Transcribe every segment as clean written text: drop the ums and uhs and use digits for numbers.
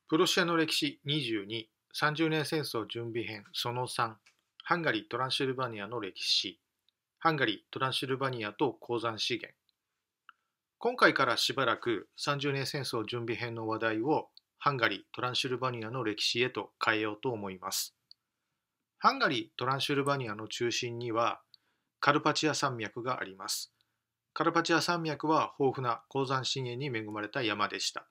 プロシアの歴史22、30年戦争準備編その3、ハンガリー・トランシルバニアの歴史、ハンガリー・トランシルバニアと鉱山資源。今回からしばらく30年戦争準備編の話題をハンガリー・トランシルバニアの歴史へと変えようと思います。ハンガリー・トランシルバニアの中心にはカルパチア山脈があります。カルパチア山脈は豊富な鉱山資源に恵まれた山でした。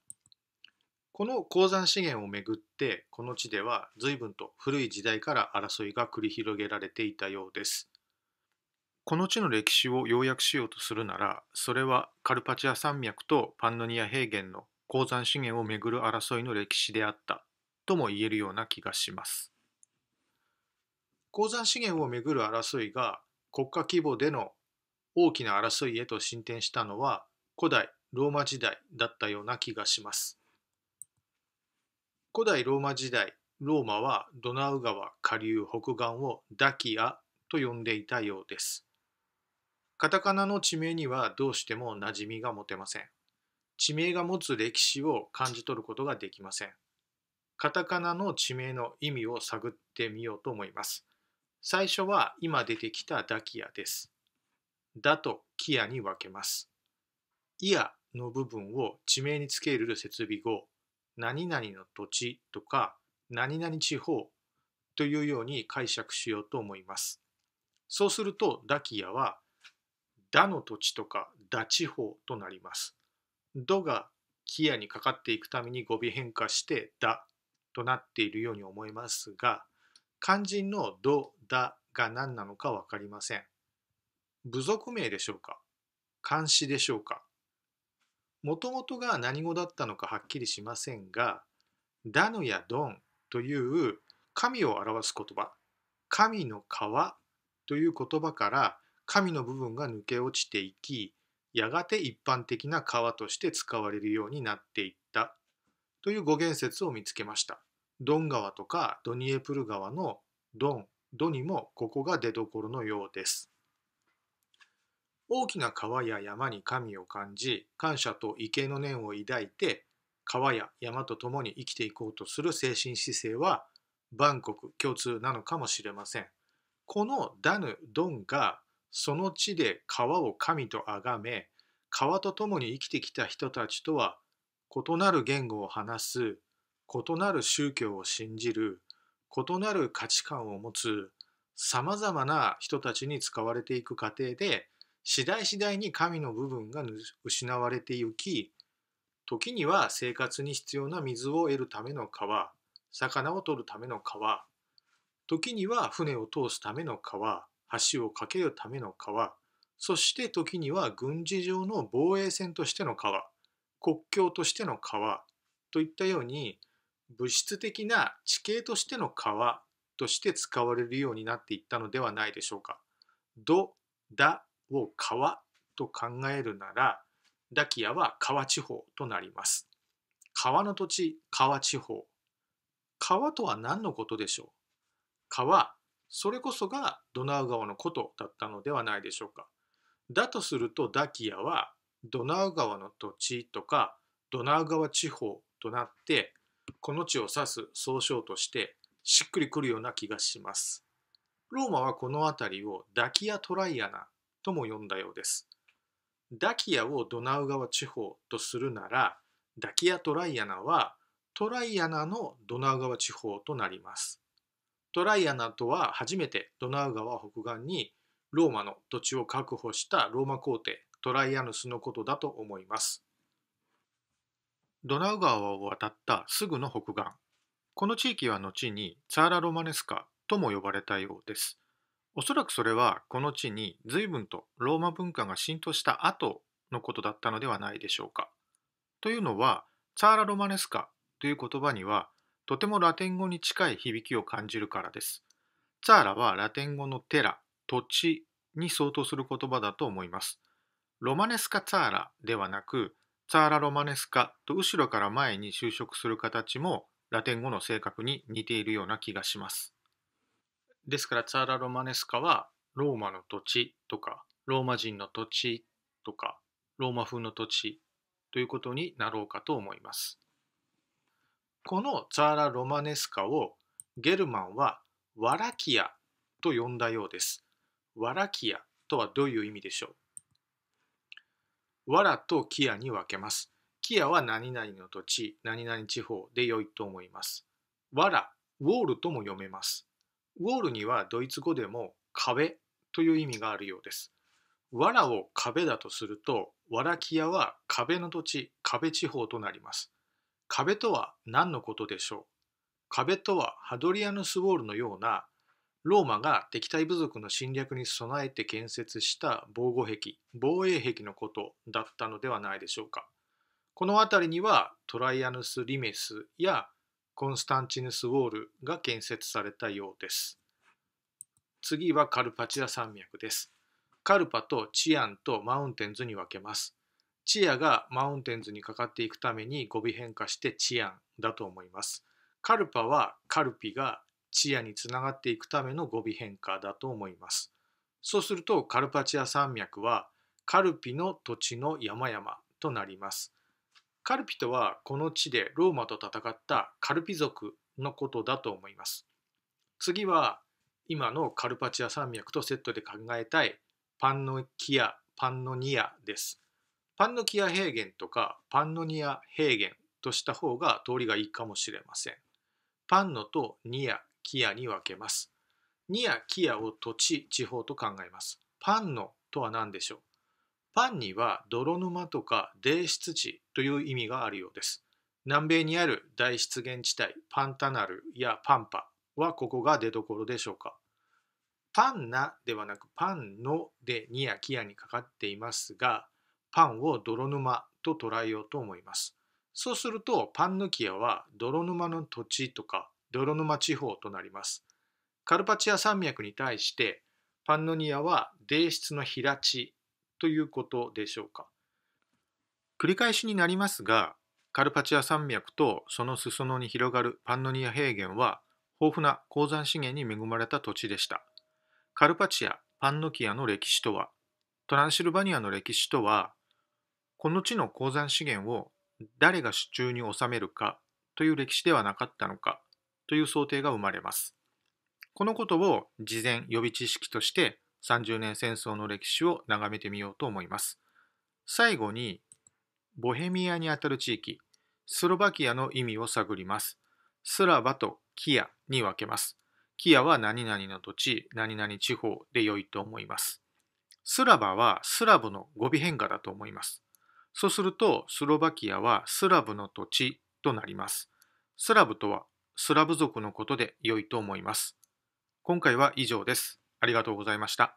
この鉱山資源をめぐってこの地では随分と古い時代から争いが繰り広げられていたようです。この地の歴史を要約しようとするなら、それはカルパチア山脈とパンノニア平原の鉱山資源をめぐる争いの歴史であったとも言えるような気がします。鉱山資源をめぐる争いが国家規模での大きな争いへと進展したのは古代ローマ時代だったような気がします。古代ローマ時代、ローマはドナウ川下流北岸をダキアと呼んでいたようです。カタカナの地名にはどうしても馴染みが持てません。地名が持つ歴史を感じ取ることができません。カタカナの地名の意味を探ってみようと思います。最初は今出てきたダキアです。ダとキアに分けます。イアの部分を地名につける設備語、何々の土地とか何々地方というように解釈しようと思います。そうするとダキアはダの土地とかダ地方となります。ドがキアにかかっていくために語尾変化してダとなっているように思いますが、肝心のド、ダが何なのか分かりません。部族名でしょうか、漢詩でしょうか。もともとが何語だったのかはっきりしませんが、ダヌやドンという神を表す言葉、神の川という言葉から神の部分が抜け落ちていき、やがて一般的な川として使われるようになっていったという語源説を見つけました。ドン川とかドニエプル川のドにもここが出どころのようです。大きな川や山に神を感じ、感謝と畏敬の念を抱いて、川や山と共に生きていこうとする精神姿勢は万国共通なのかもしれません。このダヌ・ドンがその地で川を神と崇め、川と共に生きてきた人たちとは異なる言語を話す、異なる宗教を信じる、異なる価値観を持つ、さまざまな人たちに使われていく過程で、次第次第に神の部分が失われてゆき、時には生活に必要な水を得るための川、魚を取るための川、時には船を通すための川、橋を架けるための川、そして時には軍事上の防衛線としての川、国境としての川といったように、物質的な地形としての川として使われるようになっていったのではないでしょうか。ド、ダを川と考えるなら、ダキアは川地方となります。川の土地、川地方。川とは何のことでしょう。川、それこそがドナウ川のことだったのではないでしょうか。だとするとダキアはドナウ川の土地とかドナウ川地方となって、この地を指す総称としてしっくりくるような気がします。ローマはこの辺りをダキアトライアナとも呼んだようです。ダキアをドナウ川地方とするなら、ダキアトライアナはトライアナのドナウ川地方となります。トライアナとは初めてドナウ川北岸にローマの土地を確保したローマ皇帝トライアヌスのことだと思います。ドナウ川を渡ったすぐの北岸。この地域は後にツァーラ・ロマネスカとも呼ばれたようです。おそらくそれはこの地に随分とローマ文化が浸透した後のことだったのではないでしょうか。というのは、ツァーラ・ロマネスカという言葉にはとてもラテン語に近い響きを感じるからです。ツァーラはラテン語のテラ、土地に相当する言葉だと思います。ロマネスカツァーラではなく、ツァーラ・ロマネスカと後ろから前に修飾する形もラテン語の性格に似ているような気がします。ですからツァーラ・ロマネスカはローマの土地とかローマ人の土地とかローマ風の土地ということになろうかと思います。このツァーラ・ロマネスカをゲルマンはワラキアと呼んだようです。ワラキアとはどういう意味でしょう？ワラとキアに分けます。キアは何々の土地、何々地方で良いと思います。ワラ、ウォールとも読めます。ウォールにはドイツ語でも壁という意味があるようです。ワラを壁だとすると、ワラキアは壁の土地、壁地方となります。壁とは何のことでしょう？壁とはハドリアヌスウォールのようなローマが敵対部族の侵略に備えて建設した防護壁、防衛壁のことだったのではないでしょうか。この辺りにはトライアヌス・リメスやコンスタンチヌス・ウォールが建設されたようです。次はカルパチア山脈です。カルパとチアンとマウンテンズに分けます。チアがマウンテンズにかかっていくために語尾変化してチアンだと思います。カルパはカルピがチアにつながっていくための語尾変化だと思います。そうするとカルパチア山脈はカルピの土地の山々となります。カルピとはこの地でローマと戦ったカルピ族のことだと思います。次は今のカルパチア山脈とセットで考えたいパンノキア、パンノニアです。パンノキア平原とかパンノニア平原とした方が通りがいいかもしれません。パンノとニア、キアに分けます。ニア、キアを土地、地方と考えます。パンノとは何でしょう？パンには泥沼とか泥湿地という意味があるようです。南米にある大湿原地帯、パンタナルやパンパはここが出どころでしょうか。パンナではなくパンノでニやキアにかかっていますが、パンを泥沼と捉えようと思います。そうするとパンヌキアは泥沼の土地とか泥沼地方となります。カルパチア山脈に対してパンノニアは泥質の平地ということでしょうか。繰り返しになりますが、カルパチア山脈とその裾野に広がるパンノニア平原は豊富な鉱山資源に恵まれた土地でした。カルパチア、パンノキアの歴史とは、トランシルバニアの歴史とは、この地の鉱山資源を誰が手中に収めるかという歴史ではなかったのかという想定が生まれます。このことを事前予備知識として30年戦争の歴史を眺めてみようと思います。最後に、ボヘミアにあたる地域、スロバキアの意味を探ります。スラバとキアに分けます。キアは何々の土地、何々地方で良いと思います。スラバはスラブの語尾変化だと思います。そうすると、スロバキアはスラブの土地となります。スラブとはスラブ族のことで良いと思います。今回は以上です。ありがとうございました。